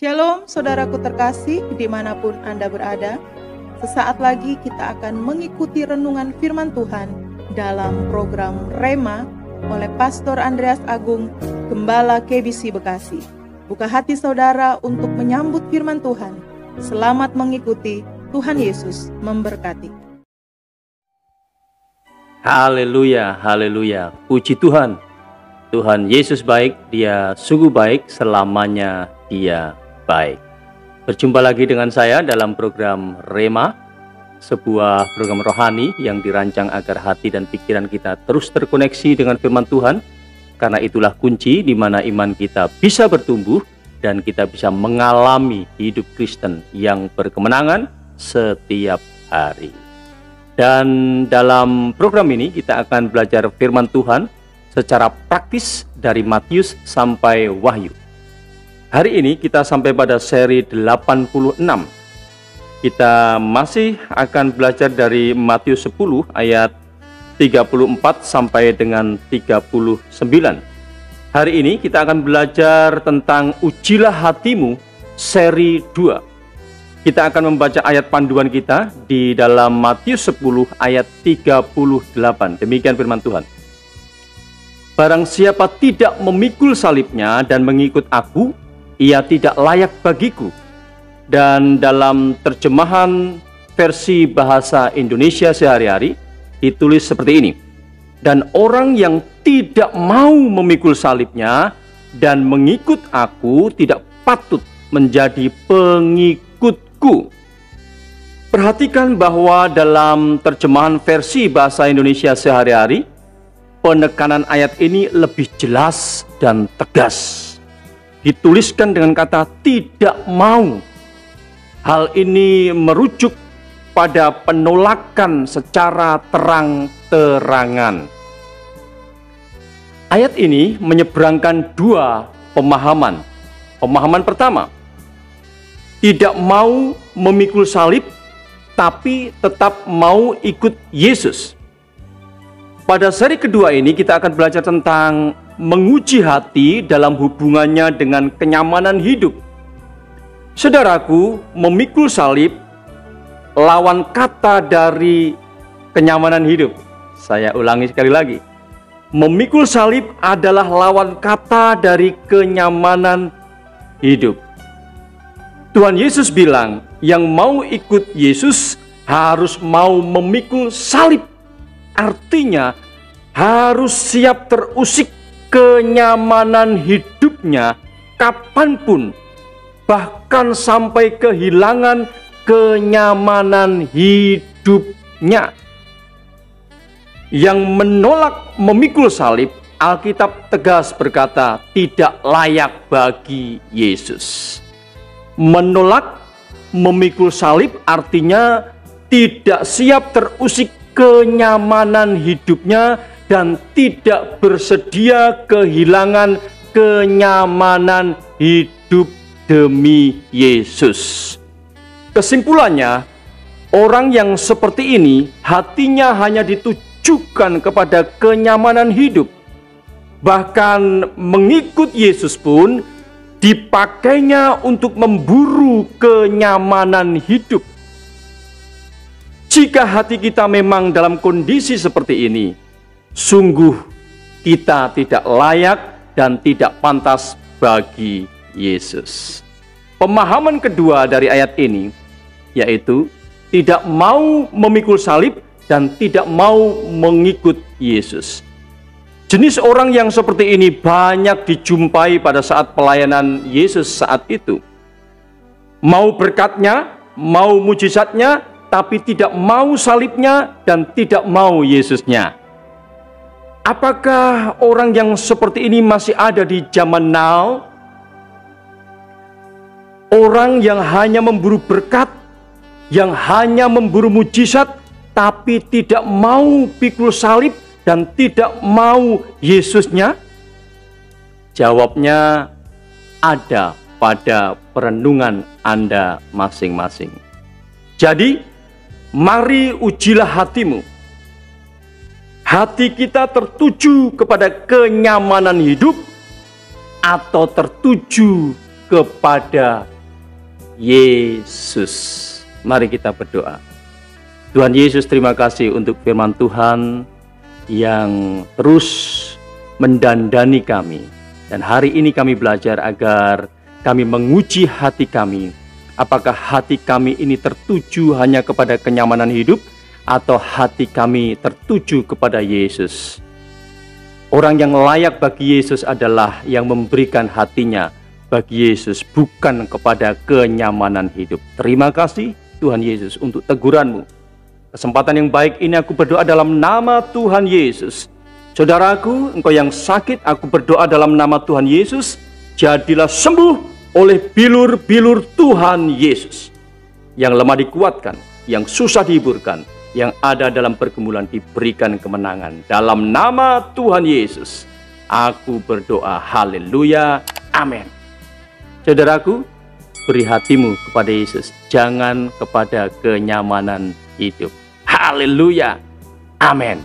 Shalom saudaraku terkasih dimanapun Anda berada. Sesaat lagi kita akan mengikuti renungan firman Tuhan dalam program Rema oleh Pastor Andreas Agung, Gembala KBC Bekasi. Buka hati saudara untuk menyambut firman Tuhan. Selamat mengikuti, Tuhan Yesus memberkati. Haleluya, haleluya, puji Tuhan. Tuhan Yesus baik, Dia sungguh baik, selamanya Dia baik. Berjumpa lagi dengan saya dalam program Rema, sebuah program rohani yang dirancang agar hati dan pikiran kita terus terkoneksi dengan firman Tuhan. Karena itulah kunci di mana iman kita bisa bertumbuh dan kita bisa mengalami hidup Kristen yang berkemenangan setiap hari. Dan dalam program ini kita akan belajar firman Tuhan secara praktis dari Matius sampai Wahyu. Hari ini kita sampai pada seri 86. Kita masih akan belajar dari Matius 10 ayat 34 sampai dengan 39. Hari ini kita akan belajar tentang Ujilah Hatimu seri 2. Kita akan membaca ayat panduan kita di dalam Matius 10 ayat 38. Demikian firman Tuhan. Barang siapa tidak memikul salibnya dan mengikut aku, ia tidak layak bagiku. Dan dalam terjemahan versi bahasa Indonesia sehari-hari ditulis seperti ini. Dan orang yang tidak mau memikul salibnya dan mengikut aku tidak patut menjadi pengikutku. Perhatikan bahwa dalam terjemahan versi bahasa Indonesia sehari-hari, penekanan ayat ini lebih jelas dan tegas. Dituliskan dengan kata tidak mau. Hal ini merujuk pada penolakan secara terang-terangan. Ayat ini menyeberangkan dua pemahaman. Pemahaman pertama, tidak mau memikul salib tapi tetap mau ikut Yesus. Pada seri kedua ini kita akan belajar tentang menguji hati dalam hubungannya dengan kenyamanan hidup. Saudaraku, memikul salib lawan kata dari kenyamanan hidup. Saya ulangi sekali lagi. Memikul salib adalah lawan kata dari kenyamanan hidup. Tuhan Yesus bilang, yang mau ikut Yesus harus mau memikul salib. Artinya harus siap terusik kenyamanan hidupnya kapanpun, bahkan sampai kehilangan kenyamanan hidupnya. Yang menolak memikul salib, Alkitab tegas berkata tidak layak bagi Yesus. Menolak memikul salib artinya tidak siap terusik kenyamanan hidupnya dan tidak bersedia kehilangan kenyamanan hidup demi Yesus. Kesimpulannya, orang yang seperti ini hatinya hanya ditujukan kepada kenyamanan hidup. Bahkan mengikut Yesus pun dipakainya untuk memburu kenyamanan hidup. Jika hati kita memang dalam kondisi seperti ini, sungguh kita tidak layak dan tidak pantas bagi Yesus. Pemahaman kedua dari ayat ini yaitu tidak mau memikul salib dan tidak mau mengikut Yesus. Jenis orang yang seperti ini banyak dijumpai pada saat pelayanan Yesus saat itu. Mau berkatnya, mau mujizatnya, tapi tidak mau salibnya dan tidak mau Yesusnya. Apakah orang yang seperti ini masih ada di zaman now? Orang yang hanya memburu berkat, yang hanya memburu mujizat, tapi tidak mau pikul salib dan tidak mau Yesusnya? Jawabnya ada pada perenungan Anda masing-masing. Jadi, mari ujilah hatimu. Hati kita tertuju kepada kenyamanan hidup atau tertuju kepada Yesus. Mari kita berdoa. Tuhan Yesus, terima kasih untuk firman Tuhan yang terus mendandani kami. Dan hari ini kami belajar agar kami menguji hati kami. Apakah hati kami ini tertuju hanya kepada kenyamanan hidup, atau hati kami tertuju kepada Yesus. Orang yang layak bagi Yesus adalah yang memberikan hatinya bagi Yesus, bukan kepada kenyamanan hidup. Terima kasih Tuhan Yesus untuk teguran-Mu. Kesempatan yang baik ini aku berdoa dalam nama Tuhan Yesus. Saudaraku, engkau yang sakit, aku berdoa dalam nama Tuhan Yesus, jadilah sembuh oleh bilur-bilur Tuhan Yesus. Yang lemah dikuatkan, yang susah dihiburkan, yang ada dalam pergumulan diberikan kemenangan. Dalam nama Tuhan Yesus, aku berdoa. Haleluya. Amin. Saudaraku, beri hatimu kepada Yesus, jangan kepada kenyamanan hidup. Haleluya. Amin.